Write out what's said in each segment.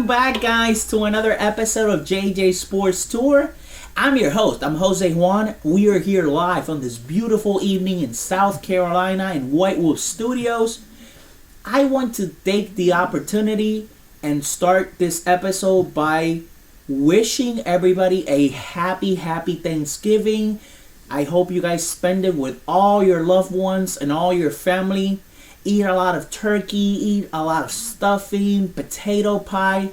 Welcome back, guys, to another episode of JJ Sports Tour. I'm your host. I'm Jose Juan. We are here live on this beautiful evening in South Carolina in White Wolf Studios. I want to take the opportunity and start this episode by wishing everybody a happy Thanksgiving. I hope you guys spend it with all your loved ones and all your family. Eat a lot of turkey, eat a lot of stuffing, potato pie.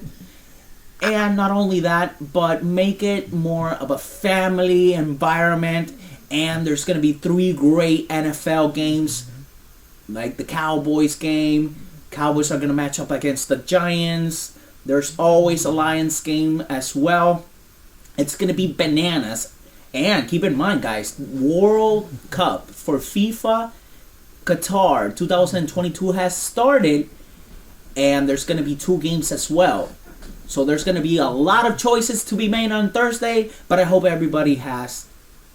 And not only that, but make it more of a family environment. And there's going to be 3 great NFL games, like the Cowboys game. Cowboys are going to match up against the Giants. There's always a Lions game as well. It's going to be bananas. And keep in mind, guys, World Cup for FIFA Qatar 2022 has started, and there's going to be 2 games as well. So there's going to be a lot of choices to be made on Thursday, but I hope everybody has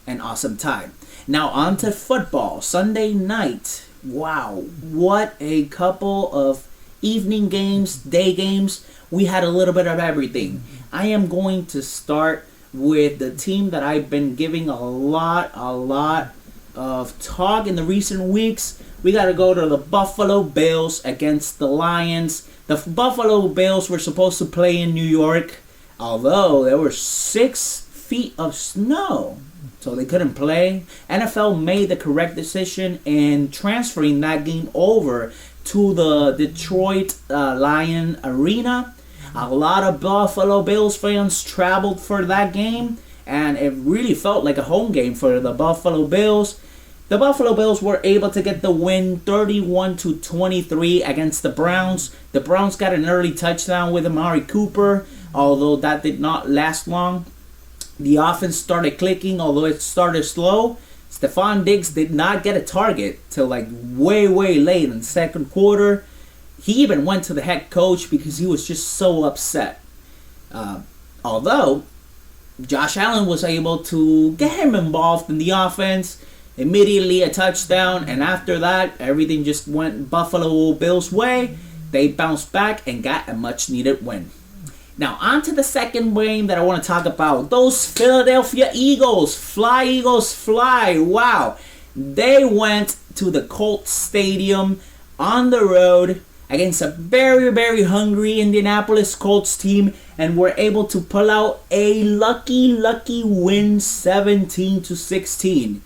an awesome time. Now on to football. Sunday night. Wow, what a couple of evening games, day games. We had a little bit of everything. I am going to start with the team that I've been giving a lot of talk in the recent weeks. We got to go to the Buffalo Bills against the Lions. The Buffalo Bills were supposed to play in New York, although there were 6 feet of snow, so they couldn't play. NFL made the correct decision in transferring that game over to the Detroit Lion Arena. A lot of Buffalo Bills fans traveled for that game, and it really felt like a home game for the Buffalo Bills. The Buffalo Bills were able to get the win 31-23 against the Browns. The Browns got an early touchdown with Amari Cooper, although that did not last long. The offense started clicking, although it started slow. Stephon Diggs did not get a target till like way late in the second quarter. He even went to the head coach because he was just so upset. Although Josh Allen was able to get him involved in the offense. Immediately a touchdown, and after that, everything just went Buffalo Bills' way. They bounced back and got a much-needed win. Now, on to the second game that I want to talk about. Those Philadelphia Eagles. Fly, Eagles, fly. Wow. They went to the Colts Stadium on the road against a very hungry Indianapolis Colts team and were able to pull out a lucky win 17-16.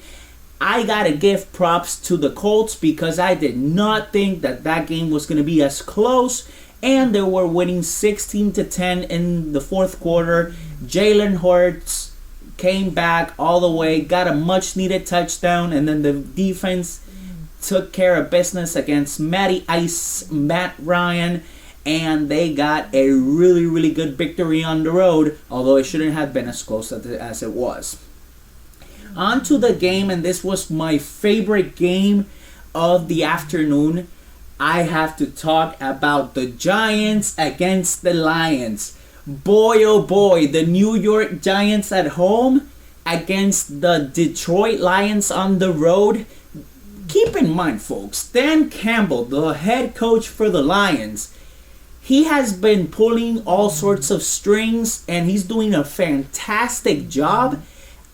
I gotta give props to the Colts because I did not think that game was gonna be as close, and they were winning 16-10 in the fourth quarter. Jalen Hurts came back all the way, got a much needed touchdown, and then the defense took care of business against Matty Ice, Matt Ryan, and they got a really good victory on the road, although it shouldn't have been as close as it was. On to the game, and this was my favorite game of the afternoon. I have to talk about the Giants against the Lions. Boy, oh boy, the New York Giants at home against the Detroit Lions on the road. Keep in mind, folks, Dan Campbell, the head coach for the Lions, he has been pulling all sorts of strings, and he's doing a fantastic job.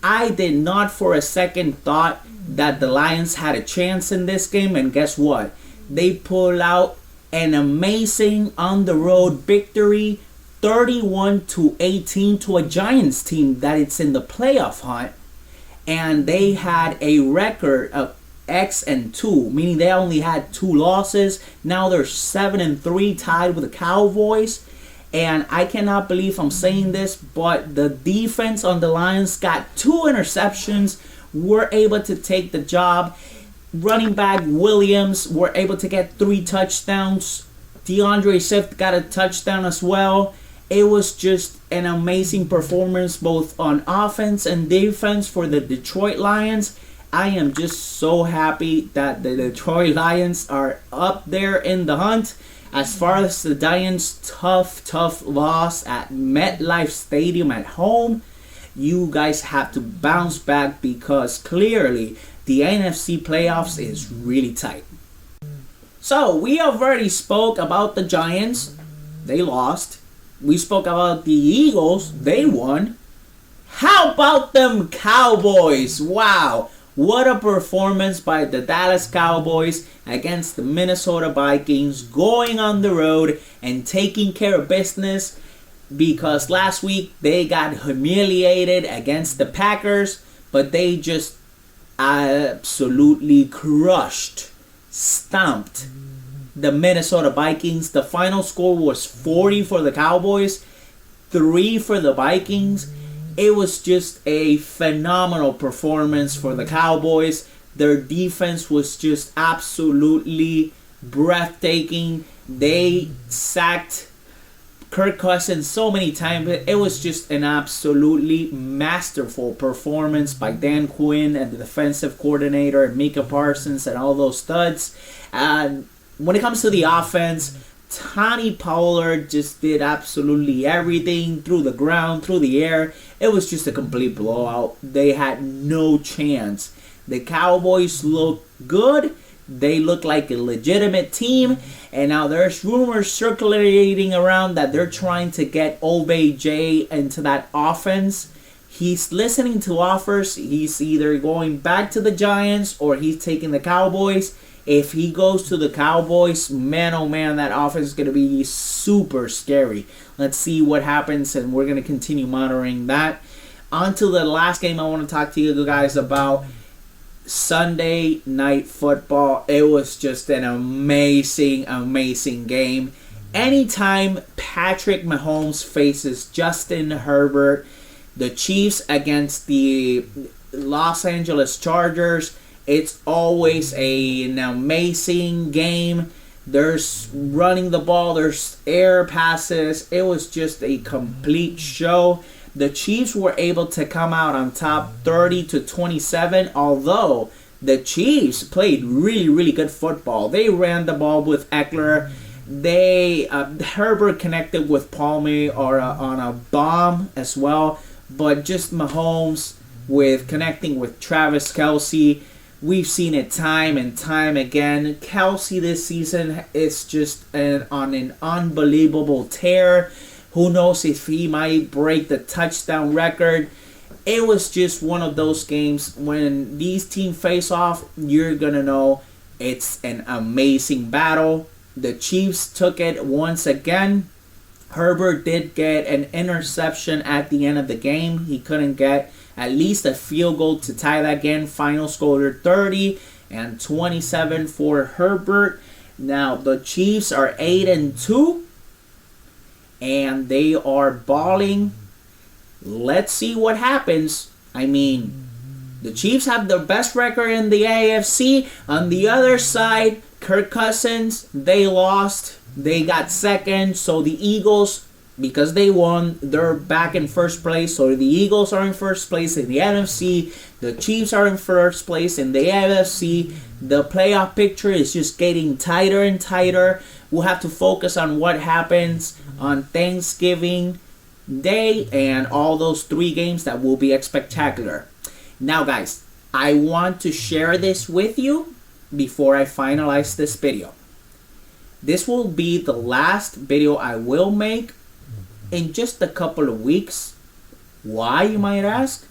I did not for a second thought that the Lions had a chance in this game, and guess what? They pulled out an amazing on-the-road victory, 31-18 to a Giants team that it's in the playoff hunt, and they had a record of X-2, meaning they only had 2 losses. Now they're 7-3, tied with the Cowboys. And I cannot believe I'm saying this, but the defense on the Lions got 2 interceptions, were able to take the job. Running back Williams were able to get 3 touchdowns. DeAndre Swift got a touchdown as well. It was just an amazing performance both on offense and defense for the Detroit Lions. I am just so happy that the Detroit Lions are up there in the hunt. As far as the Giants' tough loss at MetLife Stadium at home, you guys have to bounce back because clearly the NFC playoffs is really tight. So we have already spoke about the Giants. They lost. We spoke about the Eagles. They won. How about them Cowboys? Wow. What a performance by the Dallas Cowboys against the Minnesota Vikings, going on the road and taking care of business, because last week they got humiliated against the Packers, but they just absolutely crushed, stomped the Minnesota Vikings. The final score was 40 for the Cowboys, 3 for the Vikings. It was just a phenomenal performance for the Cowboys. Their defense was just absolutely breathtaking. They sacked Kirk Cousins so many times. It was just an absolutely masterful performance by Dan Quinn and the defensive coordinator and Micah Parsons and all those studs. And when it comes to the offense, Tony Pollard just did absolutely everything through the ground, through the air. It was just a complete blowout. They had no chance. The Cowboys look good. They look like a legitimate team. And now there's rumors circulating around that they're trying to get OBJ into that offense. He's listening to offers. He's either going back to the Giants or he's taking the Cowboys. If he goes to the Cowboys, man, oh man, that offense is going to be super scary. Let's see what happens, and we're going to continue monitoring that. On to the last game I want to talk to you guys about. Sunday Night Football. It was just an amazing, amazing game. Anytime Patrick Mahomes faces Justin Herbert, the Chiefs against the Los Angeles Chargers, it's always an amazing game. There's running the ball, there's air passes. It was just a complete show. The Chiefs were able to come out on top 30-27, although the Chiefs played really, really good football. They ran the ball with Eckler. Herbert connected with Palmer on a bomb as well, but just Mahomes with connecting with Travis Kelce. We've seen it time and time again. Kelce this season is just on an unbelievable tear. Who knows if he might break the touchdown record. It was just one of those games when these teams face off, you're going to know it's an amazing battle. The Chiefs took it once again. Herbert did get an interception at the end of the game. He couldn't get at least a field goal to tie that game. Final score 30-27 for Herbert. Now the Chiefs are 8-2. And they are balling. Let's see what happens. I mean, the Chiefs have the best record in the AFC. On the other side, Kirk Cousins, they lost. They got second. So the Eagles, because they won, they're back in first place. So the Eagles are in first place in the NFC. The Chiefs are in first place in the AFC. The playoff picture is just getting tighter and tighter. We'll have to focus on what happens on Thanksgiving Day and all those 3 games that will be spectacular. Now guys, I want to share this with you before I finalize this video. This will be the last video I will make in just a couple of weeks. Why, you might ask?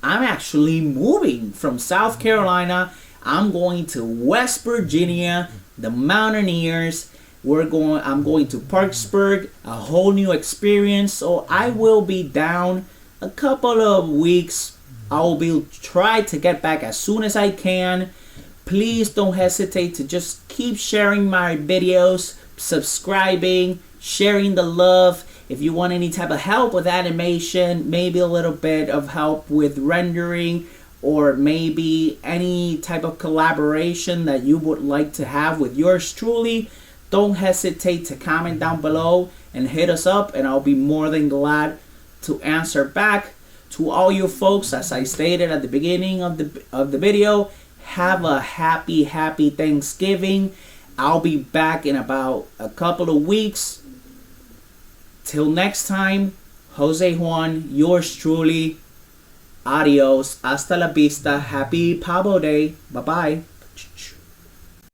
I'm actually moving from South Carolina. I'm going to West Virginia, the Mountaineers. I'm going to Parkersburg, a whole new experience. So I will be down a couple of weeks. I will try to get back as soon as I can. Please don't hesitate to just keep sharing my videos, subscribing, sharing the love. If you want any type of help with animation, maybe a little bit of help with rendering, or maybe any type of collaboration that you would like to have with yours truly, don't hesitate to comment down below and hit us up, and I'll be more than glad to answer back. To all you folks, as I stated at the beginning of the video, have a happy Thanksgiving. I'll be back in about a couple of weeks. Till next time, Jose Juan, yours truly. Adios. Hasta la vista. Happy Pavo Day. Bye-bye.